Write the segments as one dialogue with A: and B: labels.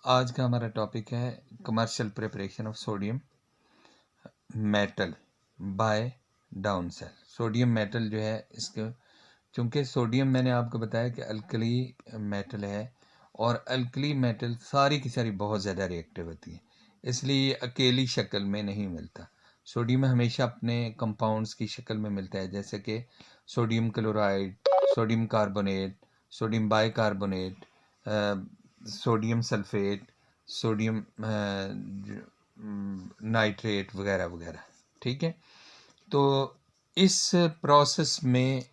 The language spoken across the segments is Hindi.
A: आज का हमारा टॉपिक है commercial preparation of sodium metal by down cell. Sodium metal जो है इसके, चूँकि सोडियम मैंने आपको बताया कि अल्कली मेटल है और अल्कली मेटल सारी की सारी बहुत ज़्यादा रिएक्टिव होती है, इसलिए ये अकेली शक्ल में नहीं मिलता। सोडियम हमेशा अपने कंपाउंड्स की शक्ल में मिलता है, जैसे कि sodium chloride, sodium carbonate, sodium bicarbonate, sodium sulphate, sodium nitrate वगैरह वगैरह। ठीक है, तो इस प्रोसेस में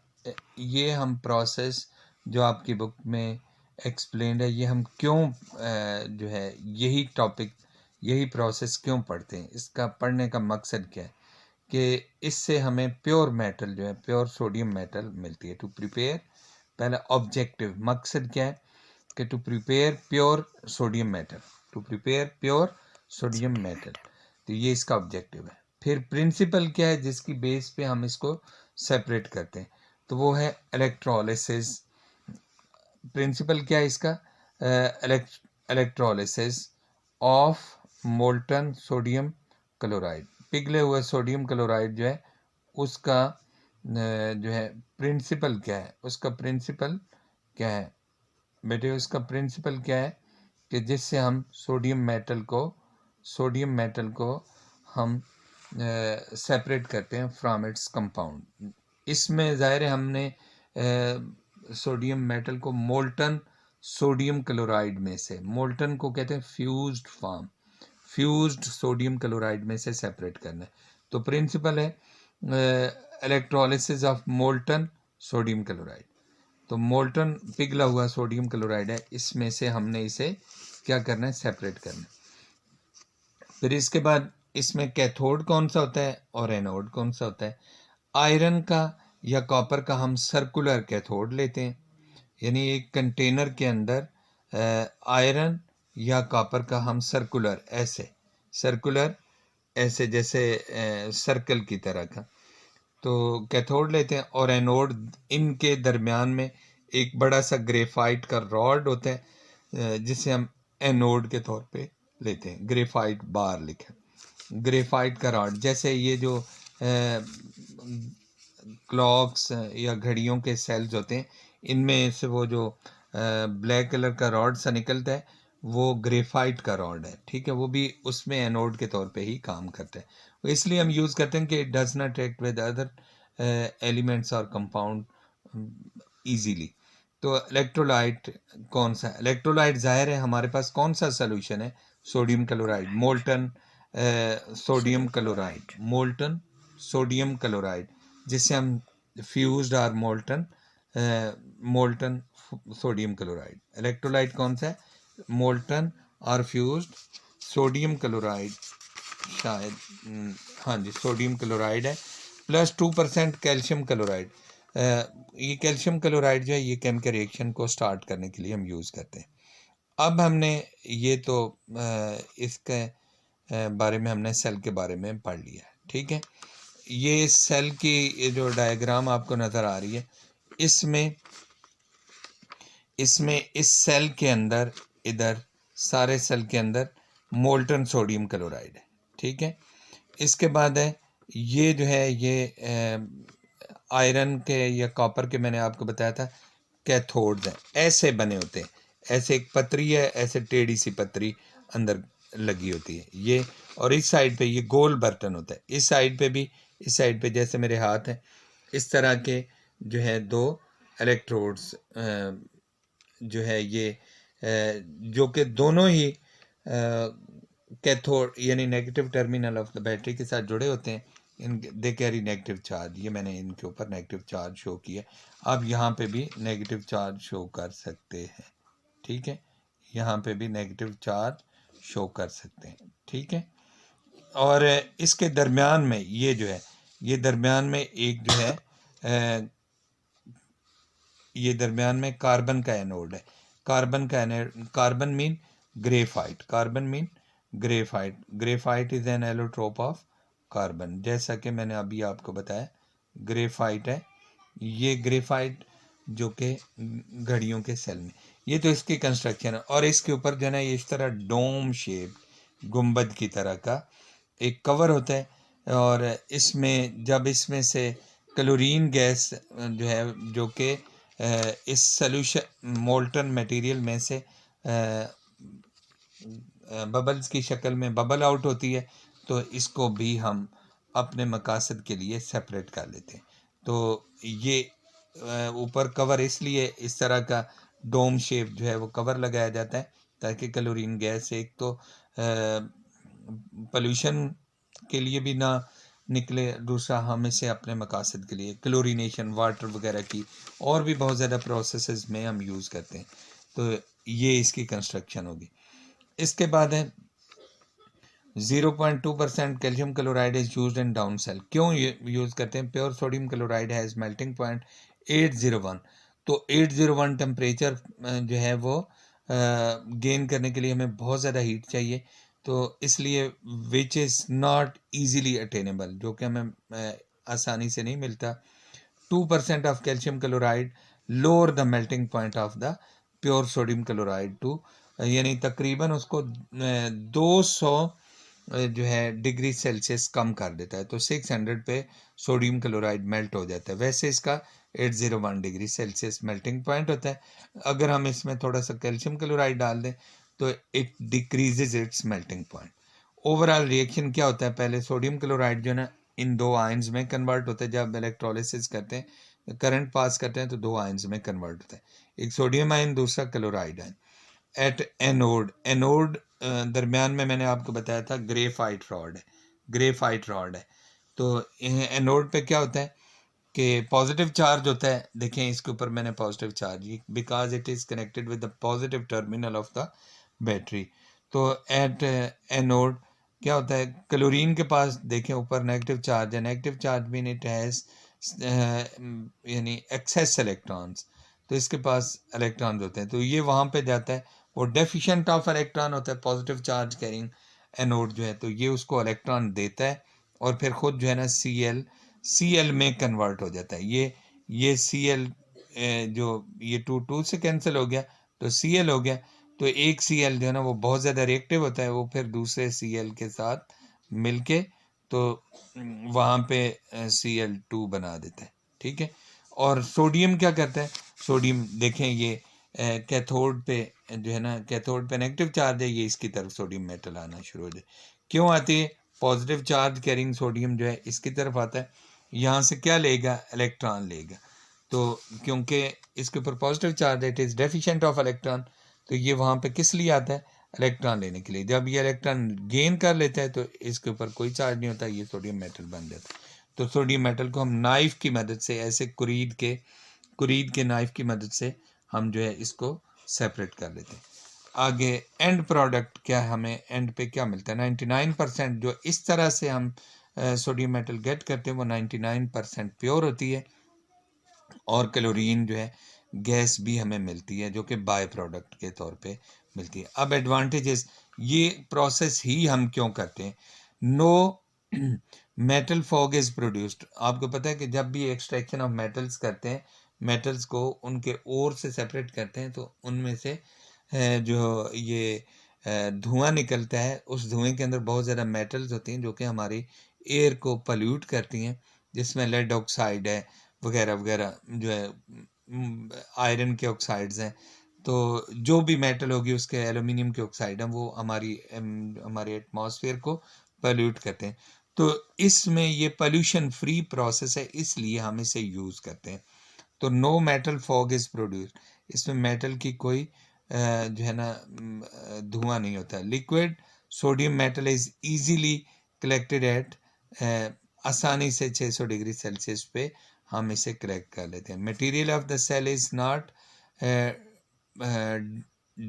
A: ये हम प्रोसेस जो आपकी बुक में एक्सप्लेन्ड है, ये हम क्यों जो है यही टॉपिक, यही प्रोसेस क्यों पढ़ते हैं, इसका पढ़ने का मकसद क्या है कि इससे हमें प्योर मेटल जो है, प्योर सोडियम मेटल मिलती है। टू प्रिपेयर, पहला ऑब्जेक्टिव मकसद क्या है कि to prepare pure sodium metal, to prepare pure sodium metal, तो ये इसका ऑब्जेक्टिव है। फिर प्रिंसिपल क्या है जिसकी बेस पे हम इसको सेपरेट करते हैं, तो वो है इलेक्ट्रोलिसिस। प्रिंसिपल क्या है इसका? Electrolysis of molten sodium chloride. पिघले हुए सोडियम क्लोराइड जो है उसका जो है प्रिंसिपल क्या है, उसका प्रिंसिपल क्या है बेटे, उसका प्रिंसिपल क्या है कि जिससे हम सोडियम मेटल को हम सेपरेट करते हैं फ्रॉम इट्स कंपाउंड। इसमें ज़ाहिर है हमने सोडियम मेटल को मोल्टन सोडियम क्लोराइड में से, मोल्टन को कहते हैं fused form, fused sodium chloride में से सेपरेट करना है। तो प्रिंसिपल है electrolysis of molten sodium chloride. तो मोल्टन पिघला हुआ सोडियम क्लोराइड है, इसमें से हमने इसे क्या करना है, सेपरेट करना है। फिर इसके बाद इसमें कैथोड कौन सा होता है और एनोड कौन सा होता है। आयरन का या कॉपर का हम सर्कुलर कैथोड लेते हैं, यानी एक कंटेनर के अंदर आयरन या कॉपर का हम सर्कुलर ऐसे जैसे सर्कल की तरह का तो कैथोड लेते हैं, और एनोड इनके दरमियान में एक बड़ा सा ग्रेफाइट का रॉड होता है जिसे हम एनोड के तौर पे लेते हैं। ग्रेफाइट बार लिखा, ग्रेफाइट का रॉड, जैसे ये जो क्लॉक्स या घड़ियों के सेल्स होते हैं, इनमें से वो जो ब्लैक कलर का रॉड सा निकलता है वो ग्रेफाइट का रॉड है। ठीक है, वो भी उसमें एनोड के तौर पे ही काम करता है। इसलिए हम यूज़ करते हैं कि it does not react with other elements और कंपाउंड ईजीली। तो इलेक्ट्रोलाइट कौन सा? इलेक्ट्रोलाइट ज़ाहिर है हमारे पास कौन सा सोल्यूशन है, sodium chloride, molten sodium chloride, molten sodium chloride, जिससे हम फ्यूज्ड और मोल्टन सोडियम क्लोराइड। इलेक्ट्रोलाइट कौन सा है? मोल्टन और फ्यूज्ड सोडियम क्लोराइड, शायद हाँ जी सोडियम क्लोराइड है, प्लस 2% कैल्शियम क्लोराइड। ये कैल्शियम क्लोराइड जो है ये केमिकल रिएक्शन को स्टार्ट करने के लिए हम यूज़ करते हैं। अब हमने ये तो इसके बारे में हमने सेल के बारे में पढ़ लिया है। ठीक है, ये सेल की ये जो डायग्राम आपको नज़र आ रही है, इसमें इस सेल के अंदर, इधर सारे सेल के अंदर मोल्टन सोडियम क्लोराइड है। ठीक है, इसके बाद है ये जो है ये आयरन के या कॉपर के, मैंने आपको बताया था कैथोड्स हैं, ऐसे बने होते हैं, ऐसे एक पतरी है, ऐसे टेढ़ी सी पतरी अंदर लगी होती है ये, और इस साइड पे ये गोल बर्तन होता है, इस साइड पे भी, इस साइड पे जैसे मेरे हाथ हैं इस तरह के जो है दो इलेक्ट्रोड्स जो है ये जो कि दोनों ही कैथोड यानी negative terminal of the battery के साथ जुड़े होते हैं, इन दे कैरी नेगेटिव चार्ज। ये मैंने इनके ऊपर नेगेटिव चार्ज शो किया, आप यहाँ पे भी नेगेटिव चार्ज शो कर सकते हैं। ठीक है, यहाँ पे भी नेगेटिव चार्ज शो कर सकते हैं। ठीक है, और इसके दरमियान में ये जो है, ये दरमियान में एक जो है ये दरमियान में कार्बन का एनोड है, कार्बन का anode, carbon mean graphite, carbon mean graphite, graphite is an allotrope of carbon, जैसा कि मैंने अभी आपको बताया ग्रेफाइट है ये, ग्रेफाइट जो कि घड़ियों के सेल में, ये तो इसकी कंस्ट्रक्शन है। और इसके ऊपर जो है ना ये इस तरह डोम शेप गुंबद की तरह का एक कवर होता है, और इसमें जब इसमें से क्लोरीन गैस जो है जो कि इस सॉल्यूशन मोल्टन मटेरियल में से बबल्स की शक्ल में बबल आउट होती है, तो इसको भी हम अपने मकासद के लिए सेपरेट कर लेते हैं। तो ये ऊपर कवर इसलिए इस तरह का डोम शेप जो है वो कवर लगाया जाता है ताकि क्लोरीन गैस एक तो पोल्यूशन के लिए भी ना निकले, दूसरा हम इसे अपने मकासद के लिए क्लोरीनेशन वाटर वगैरह की और भी बहुत ज़्यादा प्रोसेसेस में हम यूज़ करते हैं। तो ये इसकी कंस्ट्रक्शन होगी। इसके बाद है 0.2% calcium chloride is used in down cell. क्यों यूज़ करते हैं? Pure sodium chloride has melting point 801। तो 801 टेम्परेचर जो है वो गेन करने के लिए हमें बहुत ज़्यादा हीट चाहिए, तो इसलिए which is not easily attainable, जो कि हमें आसानी से नहीं मिलता। 2% of calcium chloride lower the melting point of the pure sodium chloride to, यानी तकरीबन उसको 200 जो है डिग्री सेल्सियस कम कर देता है, तो 600 पे सोडियम क्लोराइड मेल्ट हो जाता है। वैसे इसका 801 डिग्री सेल्सियस मेल्टिंग पॉइंट होता है। अगर हम इसमें थोड़ा सा कैल्शियम क्लोराइड डाल दें तो it decreases it's melting point. Overall reaction क्या होता है? पहले सोडियम क्लोराइड जो है ना इन दो आयंस में कन्वर्ट होता है। जब इलेक्ट्रोलिसिस करते हैं, करंट पास करते हैं, तो दो आयंस में कन्वर्ट होता है, एक सोडियम आयन, दूसरा क्लोराइड आयन। एट एनोड दरमियान में मैंने आपको बताया था ग्रेफाइट रॉड है, ग्रेफाइट रॉड है। तो एनोड पे क्या होता है कि पॉजिटिव चार्ज होता है। देखें इसके ऊपर मैंने positive charge, because it is connected with the positive terminal of the battery. तो एट एनोड क्या होता है? क्लोरीन के पास देखें ऊपर नेगेटिव चार्ज है। Negative charge mean it has यानी एक्सेस इलेक्ट्रॉन्स, तो इसके पास इलेक्ट्रॉन्स होते हैं, तो ये वहाँ पे जाता है, वो डेफिशिएंट ऑफ इलेक्ट्रॉन होता है, पॉजिटिव चार्ज कैरिंग एनोड जो है, तो ये उसको इलेक्ट्रॉन देता है और फिर खुद जो है ना Cl में कन्वर्ट हो जाता है। ये Cl जो ये 2 से कैंसिल हो गया तो Cl हो गया। तो एक Cl जो है ना वो बहुत ज़्यादा रिएक्टिव होता है, वो फिर दूसरे Cl के साथ मिलके तो वहाँ पे Cl2 बना देता है। ठीक है। और सोडियम क्या करता है? सोडियम देखें ये कैथोड पे जो है ना, कैथोड पे नेगेटिव चार्ज है, ये इसकी तरफ सोडियम मेटल आना शुरू हो जाए। क्यों आती है? पॉजिटिव चार्ज कैरिंग सोडियम जो है इसकी तरफ आता है, यहाँ से क्या लेगा? इलेक्ट्रॉन लेगा। तो क्योंकि इसके ऊपर पॉजिटिव चार्ज है, it is deficient of electron, तो ये वहाँ पे किस लिए आता है? इलेक्ट्रॉन लेने के लिए। जब ये इलेक्ट्रॉन गेन कर लेता है तो इसके ऊपर कोई चार्ज नहीं होता, ये सोडियम मेटल बन जाता है। तो सोडियम मेटल को हम नाइफ की मदद से, ऐसे कुरीद के नाइफ की मदद से हम जो है इसको सेपरेट कर लेते हैं। आगे एंड प्रोडक्ट क्या है? हमें एंड पे क्या मिलता है? 99% जो इस तरह से हम सोडियम मेटल गेट करते हैं वो 99% प्योर होती है, और क्लोरीन जो है गैस भी हमें मिलती है जो कि बाय प्रोडक्ट के तौर पे मिलती है। अब एडवांटेजेस, ये प्रोसेस ही हम क्यों करते हैं? No metal fog is produced. आपको पता है कि जब भी एक्सट्रैक्शन ऑफ मेटल्स करते हैं, मेटल्स को उनके ओर से सेपरेट करते हैं, तो उनमें से जो ये धुआं निकलता है, उस धुएं के अंदर बहुत ज़्यादा मेटल्स होती हैं जो कि हमारी एयर को पल्यूट करती हैं, जिसमें लेड ऑक्साइड है वगैरह वगैरह, जो है आयरन के ऑक्साइड्स हैं। तो जो भी मेटल होगी उसके एल्यूमिनियम के ऑक्साइड हैं, वो हमारे एटमॉस्फेयर को पल्यूट करते हैं। तो इसमें ये पोल्यूशन फ्री प्रोसेस है, इसलिए हम इसे यूज़ करते हैं। तो no metal fog is produced, इसमें मेटल की कोई जो है ना धुआं नहीं होता है। Liquid sodium metal is easily collected at, आसानी से 600 डिग्री सेल्सियस पे हम इसे कलेक्ट कर लेते हैं। Material of the cell is not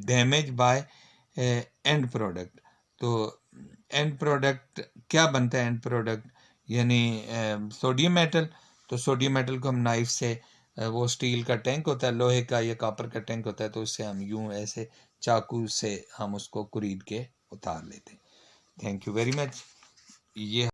A: damage by end product. तो एंड प्रोडक्ट क्या बनता है? एंड प्रोडक्ट यानी सोडियम मेटल। तो सोडियम मेटल को हम नाइफ से, वो स्टील का टैंक होता है, लोहे का या कॉपर का टैंक होता है, तो उससे हम यूं ऐसे चाकू से हम उसको कुरीद के उतार लेते हैं। Thank you very much. ये